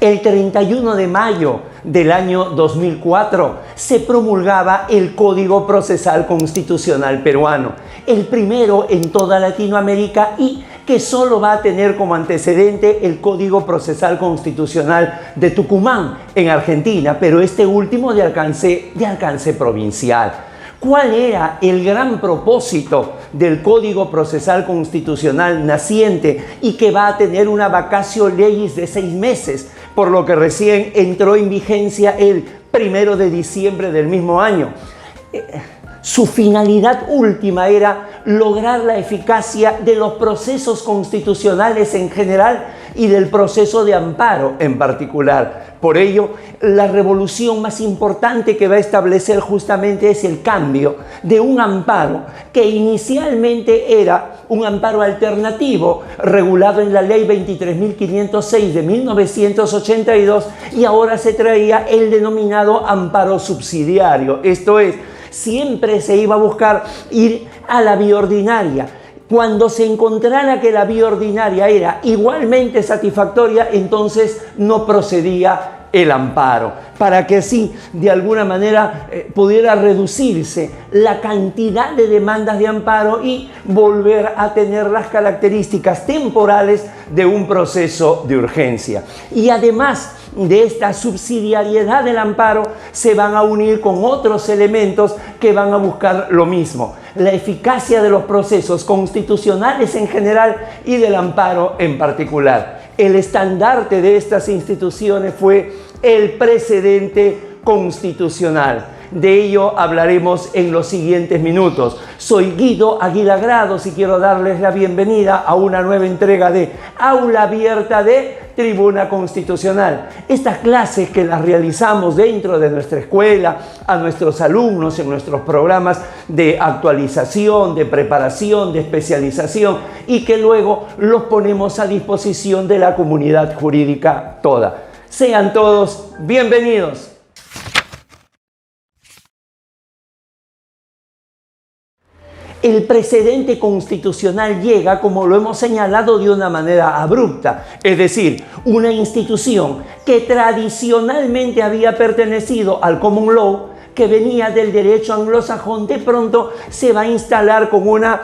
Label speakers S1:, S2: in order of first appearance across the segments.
S1: El 31 de mayo del año 2004 se promulgaba el Código Procesal Constitucional Peruano, el primero en toda Latinoamérica y que solo va a tener como antecedente el Código Procesal Constitucional de Tucumán, en Argentina, pero este último de alcance provincial. ¿Cuál era el gran propósito del Código Procesal Constitucional naciente y que va a tener una vacatio legis de 6 meses, por lo que recién entró en vigencia el 1 de diciembre del mismo año? Su finalidad última era lograr la eficacia de los procesos constitucionales en general y del proceso de amparo en particular. Por ello, la revolución más importante que va a establecer justamente es el cambio de un amparo que inicialmente era un amparo alternativo regulado en la Ley 23.506 de 1982 y ahora se traía el denominado amparo subsidiario. Esto es, siempre se iba a buscar ir a la vía ordinaria. Cuando se encontrara que la vía ordinaria era igualmente satisfactoria, entonces no procedía el amparo, para que así de alguna manera pudiera reducirse la cantidad de demandas de amparo y volver a tener las características temporales de un proceso de urgencia. Y además de esta subsidiariedad del amparo, se van a unir con otros elementos que van a buscar lo mismo: la eficacia de los procesos constitucionales en general y del amparo en particular. El estandarte de estas instituciones fue el precedente constitucional. De ello hablaremos en los siguientes minutos. Soy Guido Aguilar Grados y quiero darles la bienvenida a una nueva entrega de Aula Abierta de Tribuna Constitucional. Estas clases que las realizamos dentro de nuestra escuela, a nuestros alumnos en nuestros programas de actualización, de preparación, de especialización y que luego los ponemos a disposición de la comunidad jurídica toda. Sean todos bienvenidos. El precedente constitucional llega, como lo hemos señalado, de una manera abrupta, es decir, una institución que tradicionalmente había pertenecido al common law, que venía del derecho anglosajón, de pronto se va a instalar con una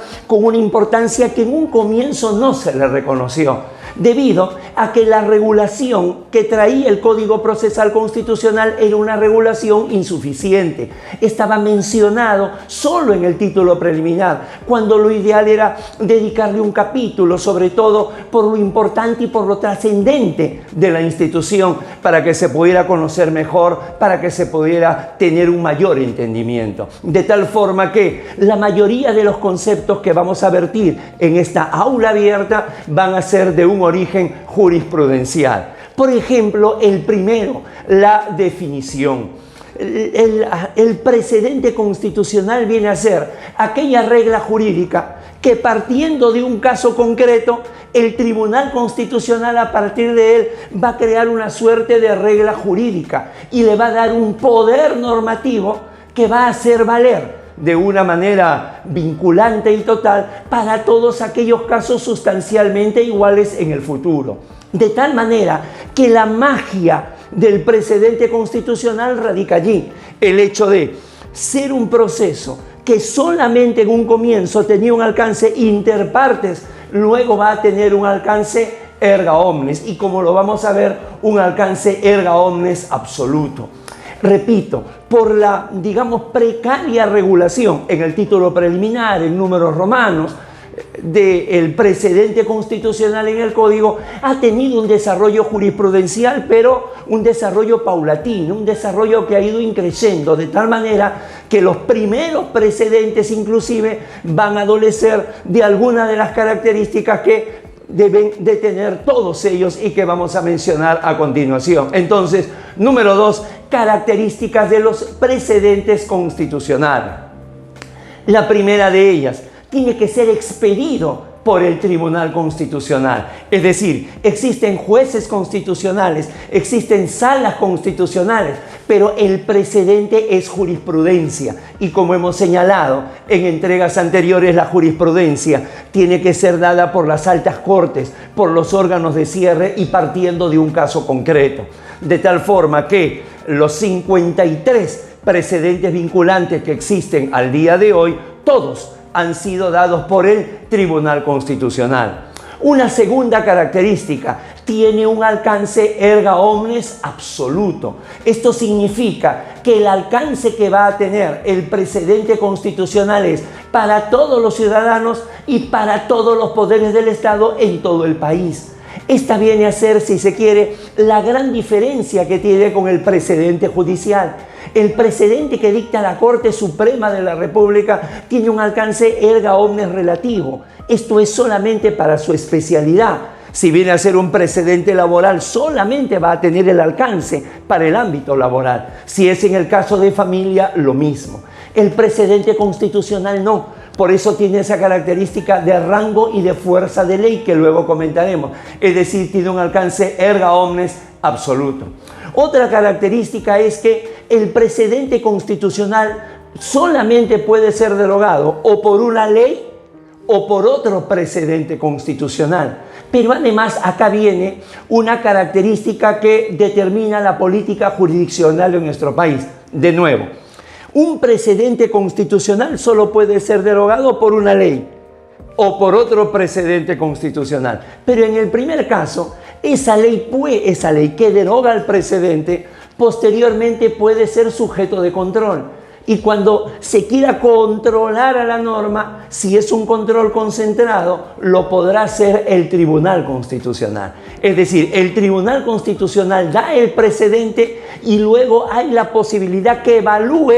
S1: importancia que en un comienzo no se le reconoció, debido a que la regulación que traía el Código Procesal Constitucional era una regulación insuficiente. Estaba mencionado solo en el título preliminar, cuando lo ideal era dedicarle un capítulo, sobre todo por lo importante y por lo trascendente de la institución, para que se pudiera conocer mejor, para que se pudiera tener un mayor entendimiento. De tal forma que la mayoría de los conceptos que vamos a vertir en esta aula abierta van a ser de un origen jurisprudencial. Por ejemplo, el primero, la definición. El precedente constitucional viene a ser aquella regla jurídica que, partiendo de un caso concreto, el Tribunal Constitucional a partir de él va a crear una suerte de regla jurídica y le va a dar un poder normativo que va a hacer valer de una manera vinculante y total para todos aquellos casos sustancialmente iguales en el futuro. De tal manera que la magia del precedente constitucional radica allí, el hecho de ser un proceso que solamente en un comienzo tenía un alcance inter partes, luego va a tener un alcance erga omnes y, como lo vamos a ver, un alcance erga omnes absoluto. Repito, por la, digamos, precaria regulación en el título preliminar, en números romanos, del precedente constitucional en el Código, ha tenido un desarrollo jurisprudencial, pero un desarrollo paulatino, un desarrollo que ha ido increciendo, de tal manera que los primeros precedentes inclusive van a adolecer de algunas de las características que deben de tener todos ellos y que vamos a mencionar a continuación. Entonces, número 2, características de los precedentes constitucionales. La primera de ellas, tiene que ser expedido por el Tribunal Constitucional. Es decir, existen jueces constitucionales, existen salas constitucionales, pero el precedente es jurisprudencia y como hemos señalado en entregas anteriores, la jurisprudencia tiene que ser dada por las altas cortes, por los órganos de cierre y partiendo de un caso concreto. De tal forma que los 53 precedentes vinculantes que existen al día de hoy, todos han sido dados por el Tribunal Constitucional. Una segunda característica, tiene un alcance erga omnes absoluto. Esto significa que el alcance que va a tener el precedente constitucional es para todos los ciudadanos y para todos los poderes del Estado en todo el país. Esta viene a ser, si se quiere, la gran diferencia que tiene con el precedente judicial. El precedente que dicta la Corte Suprema de la República tiene un alcance erga omnes relativo. Esto es solamente para su especialidad. Si viene a ser un precedente laboral, solamente va a tener el alcance para el ámbito laboral. Si es en el caso de familia, lo mismo. El precedente constitucional no. Por eso tiene esa característica de rango y de fuerza de ley que luego comentaremos. Es decir, tiene un alcance erga omnes absoluto. Otra característica es que el precedente constitucional solamente puede ser derogado o por una ley o por otro precedente constitucional. Pero además acá viene una característica que determina la política jurisdiccional en nuestro país. De nuevo, un precedente constitucional solo puede ser derogado por una ley o por otro precedente constitucional. Pero en el primer caso, esa ley que deroga el precedente, posteriormente puede ser sujeto de control. Y cuando se quiera controlar a la norma, si es un control concentrado, lo podrá hacer el Tribunal Constitucional. Es decir, el Tribunal Constitucional da el precedente y luego hay la posibilidad que evalúe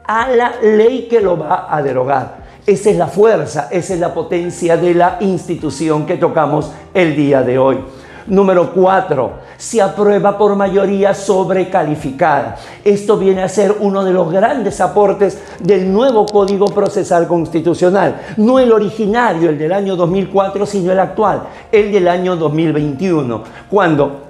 S1: a la ley que lo va a derogar. Esa es la fuerza, esa es la potencia de la institución que tocamos el día de hoy. Número 4, se aprueba por mayoría sobrecalificada. Esto viene a ser uno de los grandes aportes del nuevo Código Procesal Constitucional. No el originario, el del año 2004, sino el actual, el del año 2021, cuando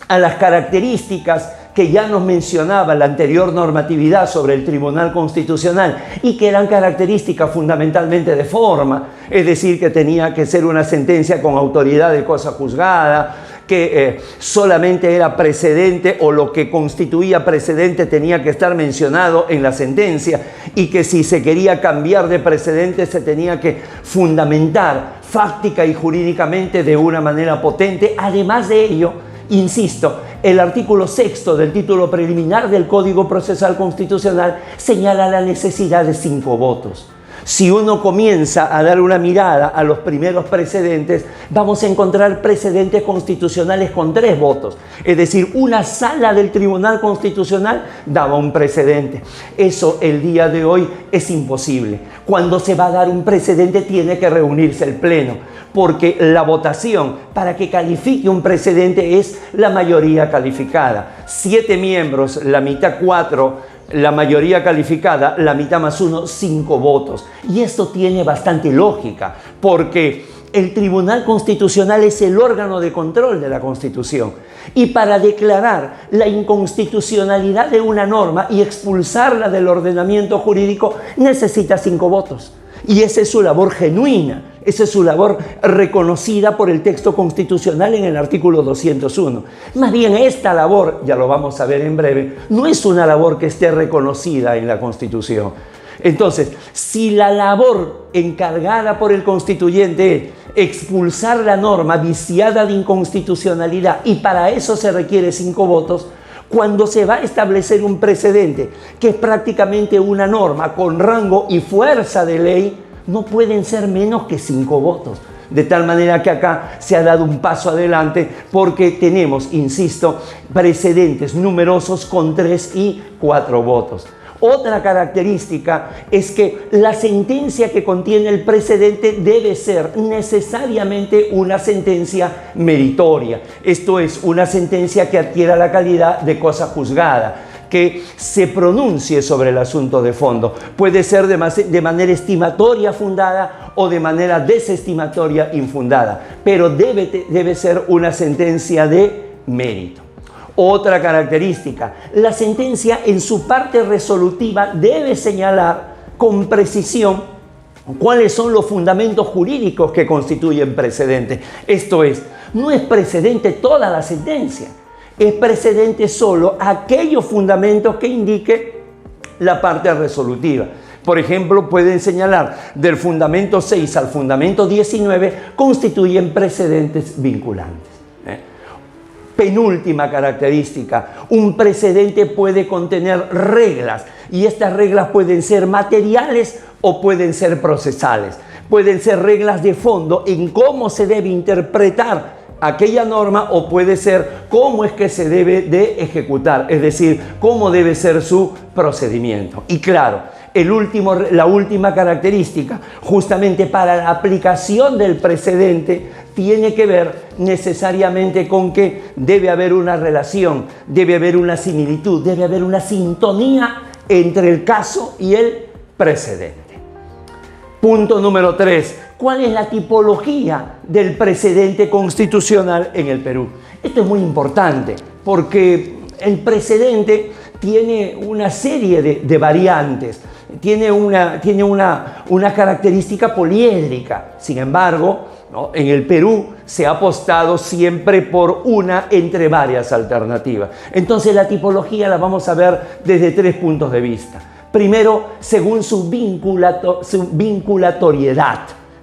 S1: a las características que ya nos mencionaba la anterior normatividad sobre el Tribunal Constitucional y que eran características fundamentalmente de forma, es decir, que tenía que ser una sentencia con autoridad de cosa juzgada, que solamente era precedente o lo que constituía precedente tenía que estar mencionado en la sentencia y que si se quería cambiar de precedente se tenía que fundamentar fáctica y jurídicamente de una manera potente. Además de ello, insisto, el artículo 6 del título preliminar del Código Procesal Constitucional señala la necesidad de 5 votos. Si uno comienza a dar una mirada a los primeros precedentes, vamos a encontrar precedentes constitucionales con 3 votos. Es decir, una sala del Tribunal Constitucional daba un precedente. Eso el día de hoy es imposible. Cuando se va a dar un precedente tiene que reunirse el Pleno, porque la votación para que califique un precedente es la mayoría calificada. 7 miembros, la mitad 4, la mayoría calificada, la mitad más 1, 5 votos. Y esto tiene bastante lógica, porque el Tribunal Constitucional es el órgano de control de la Constitución. Y para declarar la inconstitucionalidad de una norma y expulsarla del ordenamiento jurídico, necesita 5 votos. Y esa es su labor genuina, esa es su labor reconocida por el texto constitucional en el artículo 201. Más bien esta labor, ya lo vamos a ver en breve, no es una labor que esté reconocida en la Constitución. Entonces, si la labor encargada por el constituyente es expulsar la norma viciada de inconstitucionalidad y para eso se requiere 5 votos, cuando se va a establecer un precedente que es prácticamente una norma con rango y fuerza de ley, no pueden ser menos que 5 votos. De tal manera que acá se ha dado un paso adelante porque tenemos, insisto, precedentes numerosos con 3 y 4 votos. Otra característica es que la sentencia que contiene el precedente debe ser necesariamente una sentencia meritoria. Esto es, una sentencia que adquiera la calidad de cosa juzgada, que se pronuncie sobre el asunto de fondo. Puede ser de manera estimatoria fundada o de manera desestimatoria infundada, pero debe ser una sentencia de mérito. Otra característica, la sentencia en su parte resolutiva debe señalar con precisión cuáles son los fundamentos jurídicos que constituyen precedente. Esto es, no es precedente toda la sentencia, es precedente solo aquellos fundamentos que indique la parte resolutiva. Por ejemplo, pueden señalar del fundamento 6 al fundamento 19 constituyen precedentes vinculantes. Penúltima característica, un precedente puede contener reglas y estas reglas pueden ser materiales o pueden ser procesales. Pueden ser reglas de fondo en cómo se debe interpretar aquella norma o puede ser cómo es que se debe de ejecutar, es decir, cómo debe ser su procedimiento. Y claro, la última característica, justamente para la aplicación del precedente, tiene que ver necesariamente con que debe haber una relación, debe haber una similitud, debe haber una sintonía entre el caso y el precedente. Punto número 3. ¿Cuál es la tipología del precedente constitucional en el Perú? Esto es muy importante porque el precedente tiene una serie de variantes, tiene una característica poliédrica. Sin embargo, ¿no?, en el Perú se ha apostado siempre por una entre varias alternativas. Entonces la tipología la vamos a ver desde 3 puntos de vista. Primero, según su vinculatoriedad.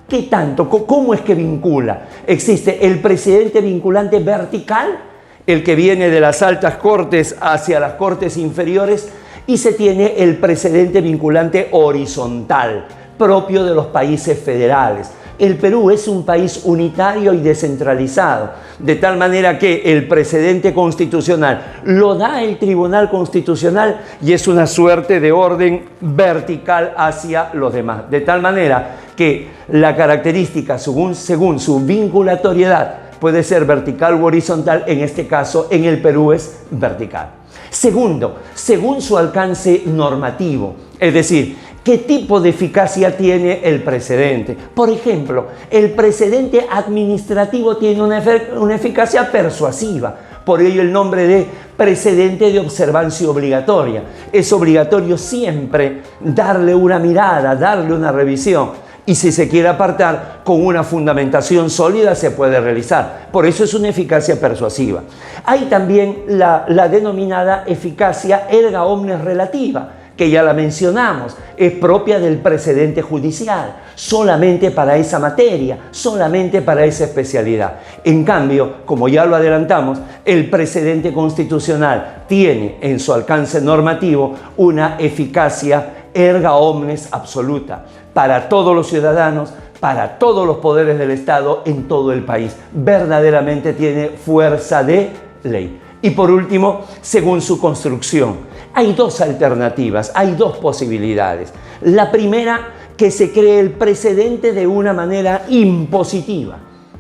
S1: ¿Qué tanto? ¿Cómo es que vincula? Existe el precedente vinculante vertical, el que viene de las altas cortes hacia las cortes inferiores, y se tiene el precedente vinculante horizontal, propio de los países federales. El Perú es un país unitario y descentralizado, de tal manera que el precedente constitucional lo da el Tribunal Constitucional y es una suerte de orden vertical hacia los demás. De tal manera que la característica, según su vinculatoriedad, puede ser vertical u horizontal. En este caso, en el Perú es vertical. Segundo, según su alcance normativo, es decir, ¿qué tipo de eficacia tiene el precedente? Por ejemplo, el precedente administrativo tiene una eficacia persuasiva. Por ello el nombre de precedente de observancia obligatoria. Es obligatorio siempre darle una mirada, darle una revisión. Y si se quiere apartar, con una fundamentación sólida se puede realizar. Por eso es una eficacia persuasiva. Hay también la denominada eficacia erga omnes relativa, que ya la mencionamos, es propia del precedente judicial, solamente para esa materia, solamente para esa especialidad. En cambio, como ya lo adelantamos, el precedente constitucional tiene en su alcance normativo una eficacia erga omnes absoluta, para todos los ciudadanos, para todos los poderes del Estado en todo el país. Verdaderamente tiene fuerza de ley. Y por último, según su construcción, hay 2 alternativas, hay 2 posibilidades. La primera, que se cree el precedente de una manera impositiva,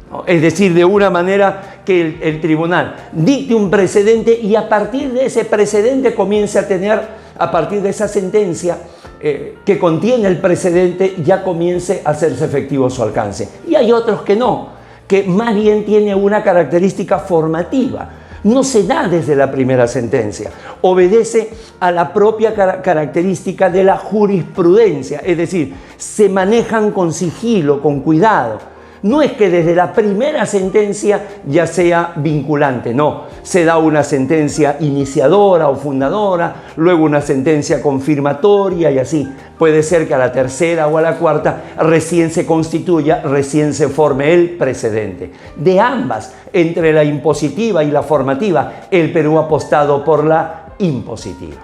S1: ¿no? Es decir, de una manera que el tribunal dicte un precedente y a partir de ese precedente comience a tener, a partir de esa sentencia que contiene el precedente, ya comience a hacerse efectivo su alcance. Y hay otros que no, que más bien tiene una característica formativa. No se da desde la primera sentencia, obedece a la propia característica de la jurisprudencia, es decir, se manejan con sigilo, con cuidado. No es que desde la primera sentencia ya sea vinculante, no. Se da una sentencia iniciadora o fundadora, luego una sentencia confirmatoria y así. Puede ser que a la tercera o a la cuarta recién se constituya, recién se forme el precedente. De ambas, entre la impositiva y la formativa, el Perú ha apostado por la impositiva.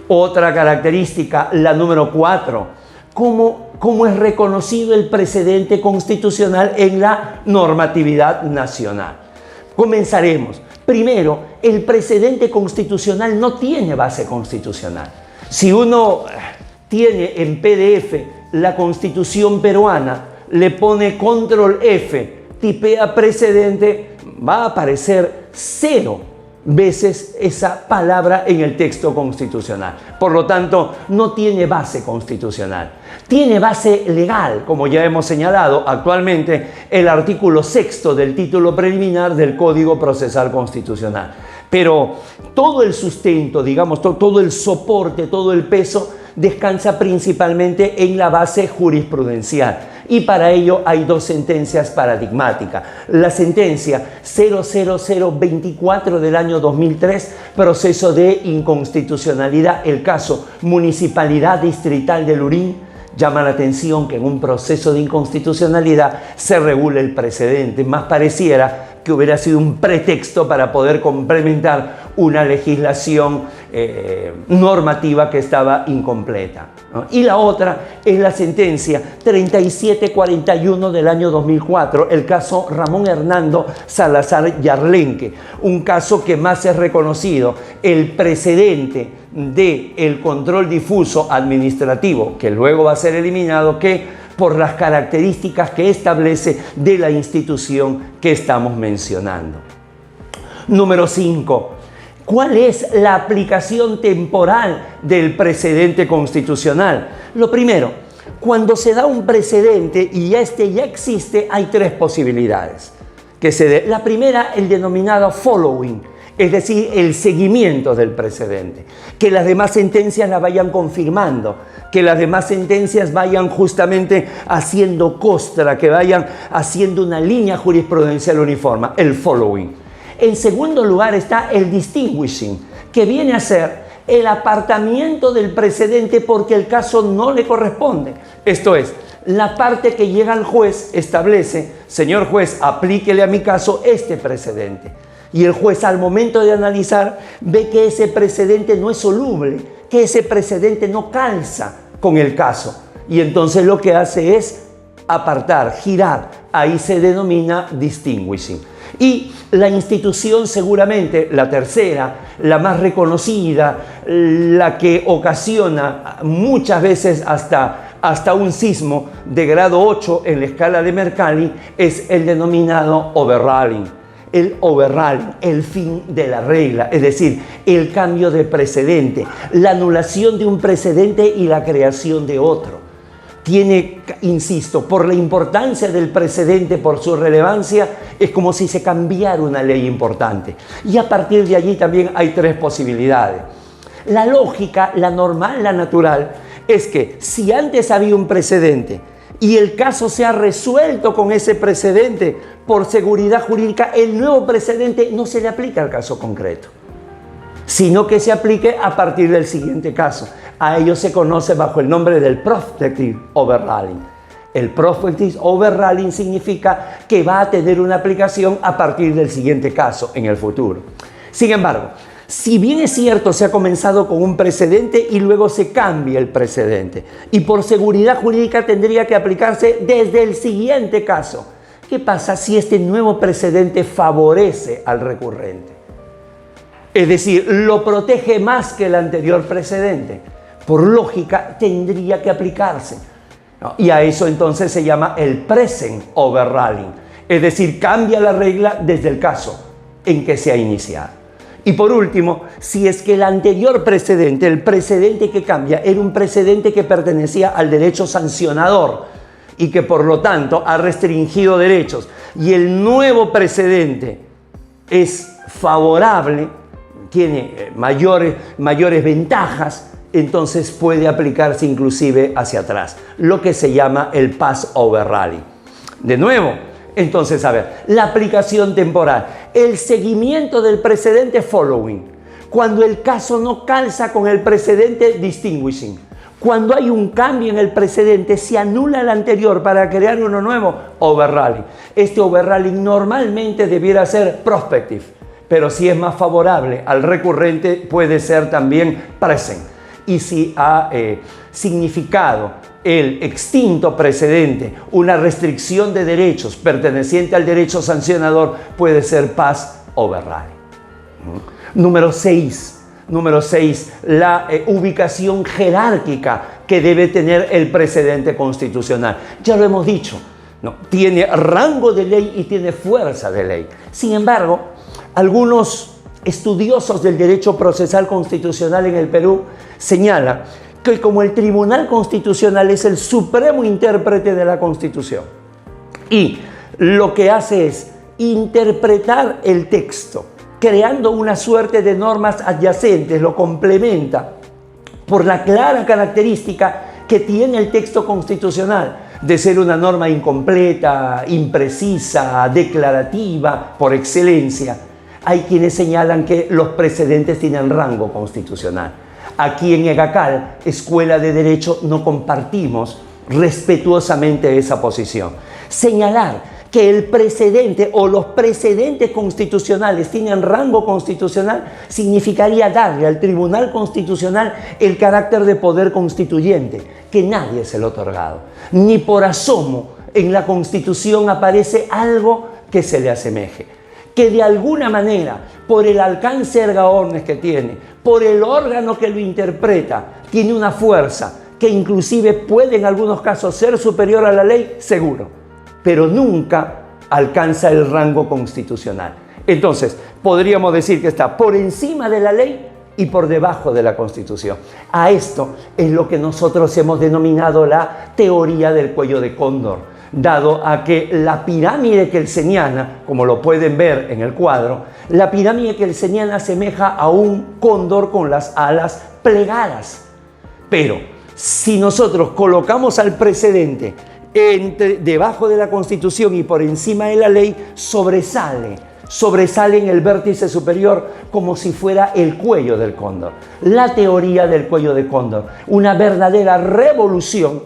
S1: Otra característica, la número 4, ¿Cómo es reconocido el precedente constitucional en la normatividad nacional? Comenzaremos. Primero, el precedente constitucional no tiene base constitucional. Si uno tiene en PDF la Constitución peruana, le pone control F, tipea precedente, va a aparecer 0 veces esa palabra en el texto constitucional. Por lo tanto, no tiene base constitucional. Tiene base legal, como ya hemos señalado actualmente, el artículo 6º del título preliminar del Código Procesal Constitucional. Pero todo el sustento, digamos, todo el soporte, todo el peso descansa principalmente en la base jurisprudencial. Y para ello hay dos sentencias paradigmáticas. La sentencia 00024 del año 2003, proceso de inconstitucionalidad, el caso Municipalidad Distrital de Lurín. Llama la atención que en un proceso de inconstitucionalidad se regule el precedente. Más pareciera que hubiera sido un pretexto para poder complementar una legislación normativa que estaba incompleta, ¿no? Y la otra es la sentencia 3741 del año 2004, el caso Ramón Hernando Salazar Yarlenque, un caso que más es reconocido, el precedente del control difuso administrativo, que luego va a ser eliminado, que por las características que establece de la institución que estamos mencionando. Número 5. ¿Cuál es la aplicación temporal del precedente constitucional? Lo primero, cuando se da un precedente y este ya existe, hay tres posibilidades que se dé. La primera, el denominado following, es decir, el seguimiento del precedente, que las demás sentencias la vayan confirmando, que las demás sentencias vayan justamente haciendo costra, que vayan haciendo una línea jurisprudencial uniforme, el following. En segundo lugar está el distinguishing, que viene a ser el apartamiento del precedente porque el caso no le corresponde. Esto es, la parte que llega al juez establece, señor juez, aplíquele a mi caso este precedente. Y el juez al momento de analizar ve que ese precedente no es soluble, que ese precedente no calza con el caso. Y entonces lo que hace es apartar, girar. Ahí se denomina distinguishing. Y la institución seguramente, la tercera, la más reconocida, la que ocasiona muchas veces hasta un sismo de grado 8 en la escala de Mercalli, es el denominado overruling. El overruling, el fin de la regla, es decir, el cambio de precedente, la anulación de un precedente y la creación de otro. Tiene, insisto, por la importancia del precedente, por su relevancia, es como si se cambiara una ley importante. Y a partir de allí también hay tres posibilidades. La lógica, la normal, la natural, es que si antes había un precedente y el caso se ha resuelto con ese precedente, por seguridad jurídica, el nuevo precedente no se le aplica al caso concreto, sino que se aplique a partir del siguiente caso. A ello se conoce bajo el nombre del prospective overruling. El prospective overruling significa que va a tener una aplicación a partir del siguiente caso en el futuro. Sin embargo, si bien es cierto, se ha comenzado con un precedente y luego se cambia el precedente, y por seguridad jurídica tendría que aplicarse desde el siguiente caso. ¿Qué pasa si este nuevo precedente favorece al recurrente? Es decir, lo protege más que el anterior precedente. Por lógica, tendría que aplicarse, ¿no? Y a eso entonces se llama el present overruling. Es decir, cambia la regla desde el caso en que se ha iniciado. Y por último, si es que el anterior precedente, el precedente que cambia, era un precedente que pertenecía al derecho sancionador y que por lo tanto ha restringido derechos, y el nuevo precedente es favorable, tiene mayores ventajas, entonces puede aplicarse inclusive hacia atrás, lo que se llama el pass overruling. De nuevo, entonces, a ver, la aplicación temporal, el seguimiento del precedente following, cuando el caso no calza con el precedente distinguishing, cuando hay un cambio en el precedente, se anula el anterior para crear uno nuevo, overruling. Este overruling normalmente debiera ser prospective, pero si es más favorable al recurrente puede ser también present. Y si ha significado el extinto precedente una restricción de derechos perteneciente al derecho sancionador, puede ser pass overruling. Número 6, la ubicación jerárquica que debe tener el precedente constitucional. Ya lo hemos dicho, ¿no? Tiene rango de ley y tiene fuerza de ley. Sin embargo, algunos estudiosos del derecho procesal constitucional en el Perú señalan que como el Tribunal Constitucional es el supremo intérprete de la Constitución y lo que hace es interpretar el texto creando una suerte de normas adyacentes, lo complementa por la clara característica que tiene el texto constitucional de ser una norma incompleta, imprecisa, declarativa por excelencia. Hay quienes señalan que los precedentes tienen rango constitucional. Aquí en EGACAL, Escuela de Derecho, no compartimos respetuosamente esa posición. Señalar que el precedente o los precedentes constitucionales tienen rango constitucional significaría darle al Tribunal Constitucional el carácter de poder constituyente, que nadie se lo ha otorgado. Ni por asomo en la Constitución aparece algo que se le asemeje. Que de alguna manera, por el alcance erga omnes que tiene, por el órgano que lo interpreta, tiene una fuerza que inclusive puede en algunos casos ser superior a la ley, seguro, pero nunca alcanza el rango constitucional. Entonces, podríamos decir que está por encima de la ley y por debajo de la Constitución. A esto es lo que nosotros hemos denominado la teoría del cuello de cóndor, dado a que la pirámide kelseniana, como lo pueden ver en el cuadro, la pirámide kelseniana asemeja a un cóndor con las alas plegadas. Pero si nosotros colocamos al precedente debajo de la Constitución y por encima de la ley, sobresale en el vértice superior como si fuera el cuello del cóndor. La teoría del cuello de cóndor, una verdadera revolución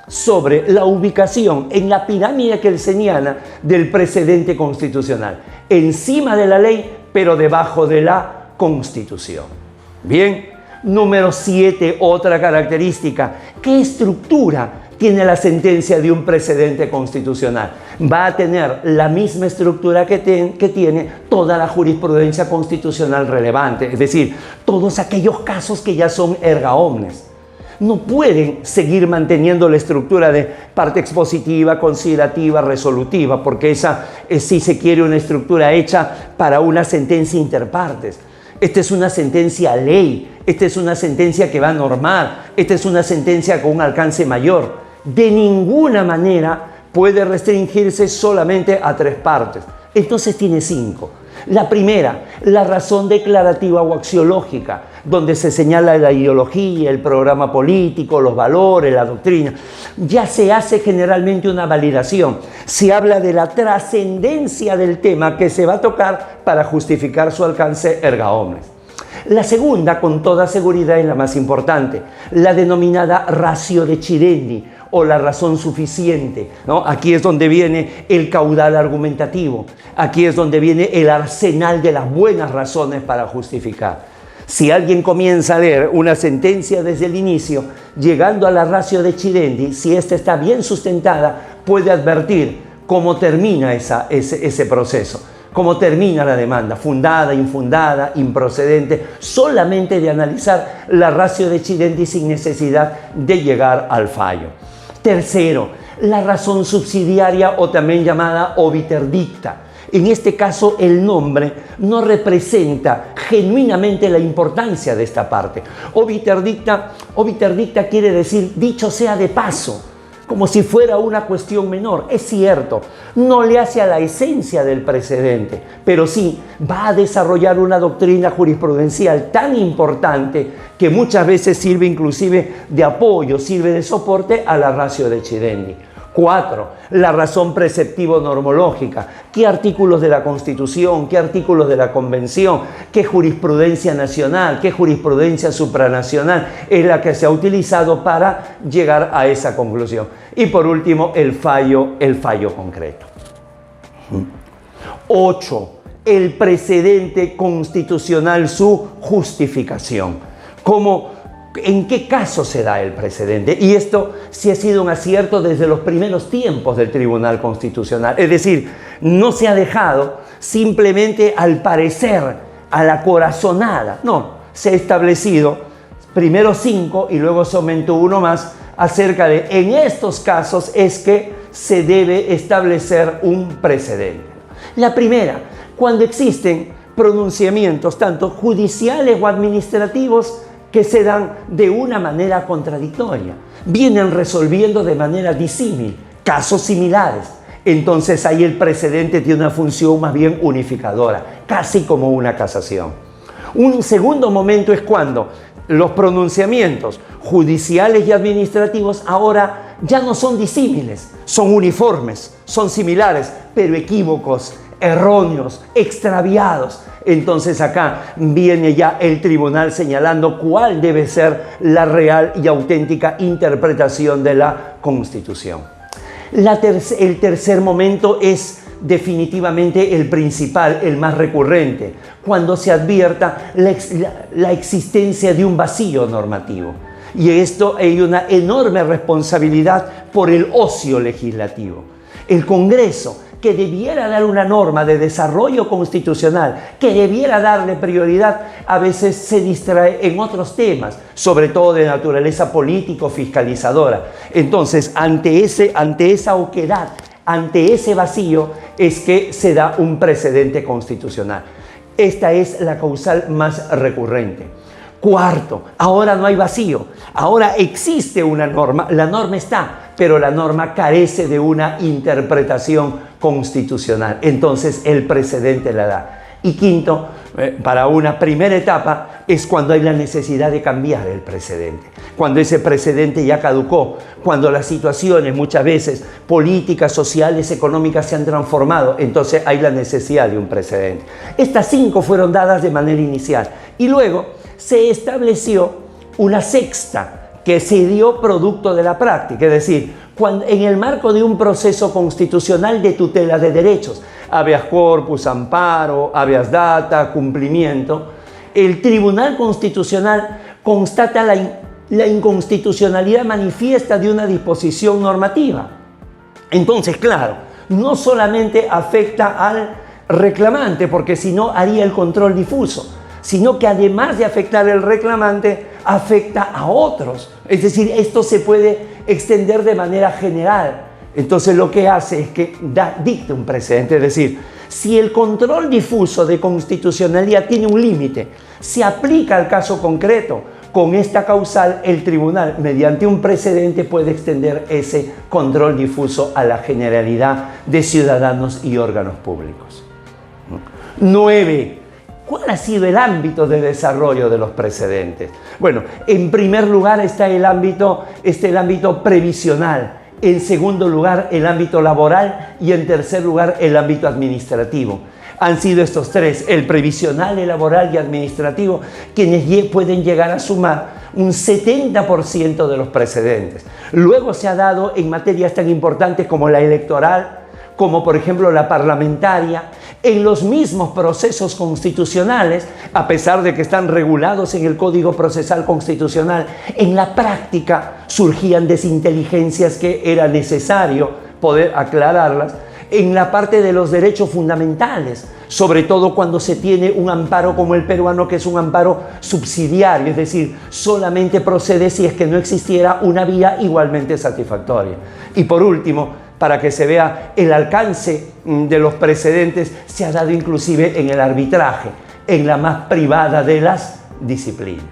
S1: sobre la ubicación en la pirámide kelseniana del precedente constitucional, encima de la ley, pero debajo de la Constitución. Bien, número 7, otra característica. ¿Qué estructura tiene la sentencia de un precedente constitucional? Va a tener la misma estructura que tiene toda la jurisprudencia constitucional relevante, es decir, todos aquellos casos que ya son erga omnes. No pueden seguir manteniendo la estructura de parte expositiva, considerativa, resolutiva, porque esa es, si se quiere, una estructura hecha para una sentencia interpartes. Esta es una sentencia ley, esta es una sentencia que va a normar, esta es una sentencia con un alcance mayor. De ninguna manera puede restringirse solamente a 3 partes. Entonces tiene 5. La primera, la razón declarativa o axiológica, donde se señala la ideología, el programa político, los valores, la doctrina. Ya se hace generalmente una validación. Se habla de la trascendencia del tema que se va a tocar para justificar su alcance erga omnes. La segunda, con toda seguridad, es la más importante, la denominada ratio decidendi, o la razón suficiente, ¿no? Aquí es donde viene el caudal argumentativo, aquí es donde viene el arsenal de las buenas razones para justificar. Si alguien comienza a leer una sentencia desde el inicio, llegando a la ratio decidendi, si ésta está bien sustentada, puede advertir cómo termina ese proceso, cómo termina la demanda, fundada, infundada, improcedente, solamente de analizar la ratio decidendi sin necesidad de llegar al fallo. Tercero, la razón subsidiaria o también llamada obiter dicta. En este caso, el nombre no representa genuinamente la importancia de esta parte. Obiter dicta quiere decir dicho sea de paso, como si fuera una cuestión menor. Es cierto, no le hace a la esencia del precedente, pero sí va a desarrollar una doctrina jurisprudencial tan importante que muchas veces sirve inclusive de apoyo, sirve de soporte a la ratio decidendi. 4. La razón preceptivo-normológica. ¿Qué artículos de la Constitución, qué artículos de la Convención, qué jurisprudencia nacional, qué jurisprudencia supranacional es la que se ha utilizado para llegar a esa conclusión? Y por último, el fallo concreto. 8. El precedente constitucional, su justificación. ¿En qué caso se da el precedente? Y esto sí ha sido un acierto desde los primeros tiempos del Tribunal Constitucional. Es decir, no se ha dejado simplemente al parecer, a la corazonada. No, se ha establecido primero 5 y luego se aumentó uno más acerca de, en estos casos es que se debe establecer un precedente. La primera, cuando existen pronunciamientos tanto judiciales o administrativos que se dan de una manera contradictoria, vienen resolviendo de manera disímil casos similares. Entonces ahí el precedente tiene una función más bien unificadora, casi como una casación. Un segundo momento es cuando los pronunciamientos judiciales y administrativos ahora ya no son disímiles, son uniformes, son similares, pero equívocos, erróneos, extraviados. Entonces acá viene ya el tribunal señalando cuál debe ser la real y auténtica interpretación de la Constitución. El tercer momento es definitivamente el principal, el más recurrente, cuando se advierta la existencia de un vacío normativo. Y esto hay una enorme responsabilidad por el ocio legislativo. El Congreso, que debiera dar una norma de desarrollo constitucional, que debiera darle prioridad, a veces se distrae en otros temas, sobre todo de naturaleza político-fiscalizadora. Entonces, ante esa oquedad, ante ese vacío, es que se da un precedente constitucional. Esta es la causal más recurrente. Cuarto, ahora no hay vacío, ahora existe una norma, la norma está, pero la norma carece de una interpretación constitucional. Entonces el precedente la da. Y quinto, para una primera etapa, es cuando hay la necesidad de cambiar el precedente. Cuando ese precedente ya caducó, cuando las situaciones muchas veces políticas, sociales, económicas se han transformado, entonces hay la necesidad de un precedente. Estas 5 fueron dadas de manera inicial y luego se estableció una sexta que se dio producto de la práctica, es decir, en el marco de un proceso constitucional de tutela de derechos, habeas corpus, amparo, habeas data, cumplimiento, el Tribunal Constitucional constata la inconstitucionalidad manifiesta de una disposición normativa. Entonces, claro, no solamente afecta al reclamante, porque si no haría el control difuso, sino que además de afectar al reclamante, afecta a otros. Es decir, esto se puede extender de manera general. Entonces lo que hace es que dicta un precedente, es decir, si el control difuso de constitucionalidad tiene un límite, se aplica al caso concreto. Con esta causal, el tribunal, mediante un precedente, puede extender ese control difuso a la generalidad de ciudadanos y órganos públicos. 9. ¿Cuál ha sido el ámbito de desarrollo de los precedentes? Bueno, en primer lugar está el ámbito previsional, en segundo lugar el ámbito laboral y en tercer lugar el ámbito administrativo. Han sido estos tres, el previsional, el laboral y administrativo, quienes pueden llegar a sumar un 70% de los precedentes. Luego se ha dado en materias tan importantes como la electoral, como por ejemplo la parlamentaria, en los mismos procesos constitucionales, a pesar de que están regulados en el Código Procesal Constitucional, en la práctica surgían desinteligencias que era necesario poder aclararlas, en la parte de los derechos fundamentales, sobre todo cuando se tiene un amparo como el peruano, que es un amparo subsidiario, es decir, solamente procede si es que no existiera una vía igualmente satisfactoria. Y por último, para que se vea el alcance de los precedentes, se ha dado inclusive en el arbitraje, en la más privada de las disciplinas.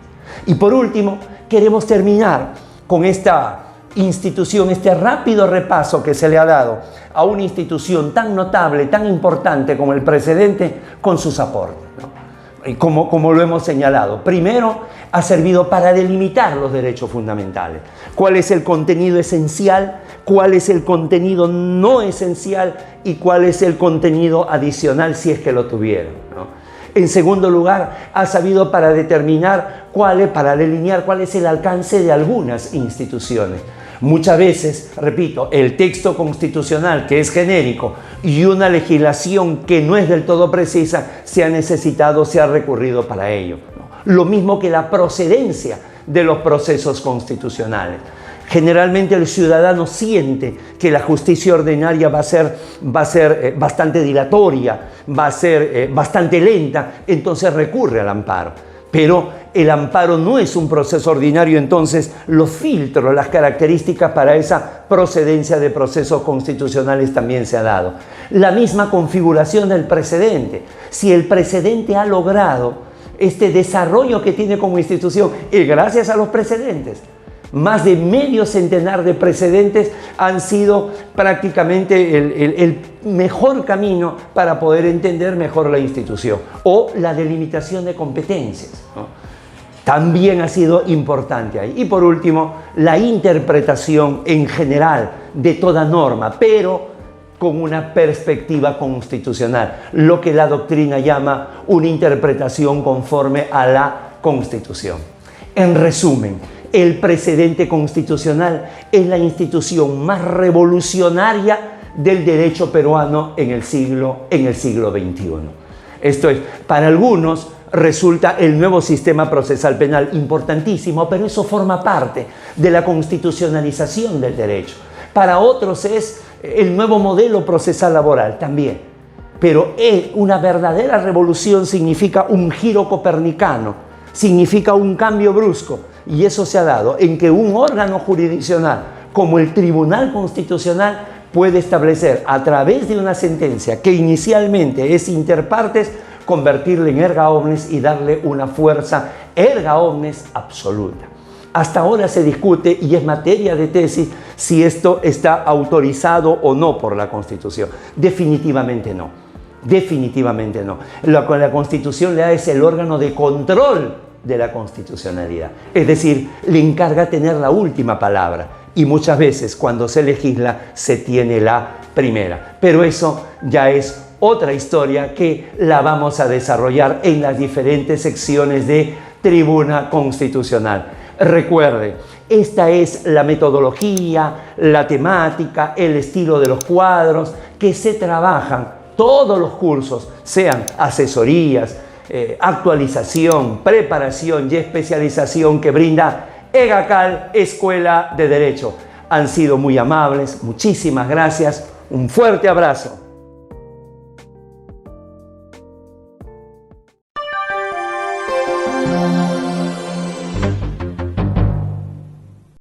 S1: Y por último, queremos terminar con esta institución, este rápido repaso que se le ha dado a una institución tan notable, tan importante como el precedente, con sus aportes, ¿no? Y como lo hemos señalado, primero ha servido para delimitar los derechos fundamentales. ¿Cuál es el contenido esencial? ¿Cuál es el contenido no esencial? ¿Y cuál es el contenido adicional si es que lo tuvieron, ¿no? En segundo lugar, ha sabido para delinear cuál es el alcance de algunas instituciones. Muchas veces, repito, el texto constitucional, que es genérico, y una legislación que no es del todo precisa, se ha recurrido para ello, ¿no? Lo mismo que la procedencia de los procesos constitucionales. Generalmente el ciudadano siente que la justicia ordinaria va a ser bastante dilatoria, va a ser bastante lenta, entonces recurre al amparo. Pero el amparo no es un proceso ordinario, entonces los filtros, las características para esa procedencia de procesos constitucionales también se ha dado. La misma configuración del precedente. Si el precedente ha logrado este desarrollo que tiene como institución, y gracias a los precedentes, Más de medio centenar de precedentes han sido prácticamente el mejor camino para poder entender mejor la institución. O la delimitación de competencias, ¿no? También ha sido importante ahí. Y por último, la interpretación en general de toda norma, pero con una perspectiva constitucional, lo que la doctrina llama una interpretación conforme a la Constitución. En resumen, el precedente constitucional es la institución más revolucionaria del derecho peruano en el siglo XXI. Esto es, para algunos resulta el nuevo sistema procesal penal importantísimo, pero eso forma parte de la constitucionalización del derecho. Para otros es el nuevo modelo procesal laboral también. Pero una verdadera revolución significa un giro copernicano, significa un cambio brusco. Y eso se ha dado en que un órgano jurisdiccional como el Tribunal Constitucional puede establecer a través de una sentencia que inicialmente es inter partes, convertirla en erga omnes y darle una fuerza erga omnes absoluta. Hasta ahora se discute y es materia de tesis si esto está autorizado o no por la Constitución. Definitivamente no. Definitivamente no. Lo que la Constitución le da es el órgano de control de la constitucionalidad. Es decir, le encarga tener la última palabra. Y muchas veces cuando se legisla se tiene la primera. Pero eso ya es otra historia que la vamos a desarrollar en las diferentes secciones de Tribuna Constitucional. Recuerde, esta es la metodología, la temática, el estilo de los cuadros que se trabajan todos los cursos, sean asesorías, actualización, preparación y especialización que brinda EGACAL, Escuela de Derecho. Han sido muy amables, muchísimas gracias, un fuerte abrazo.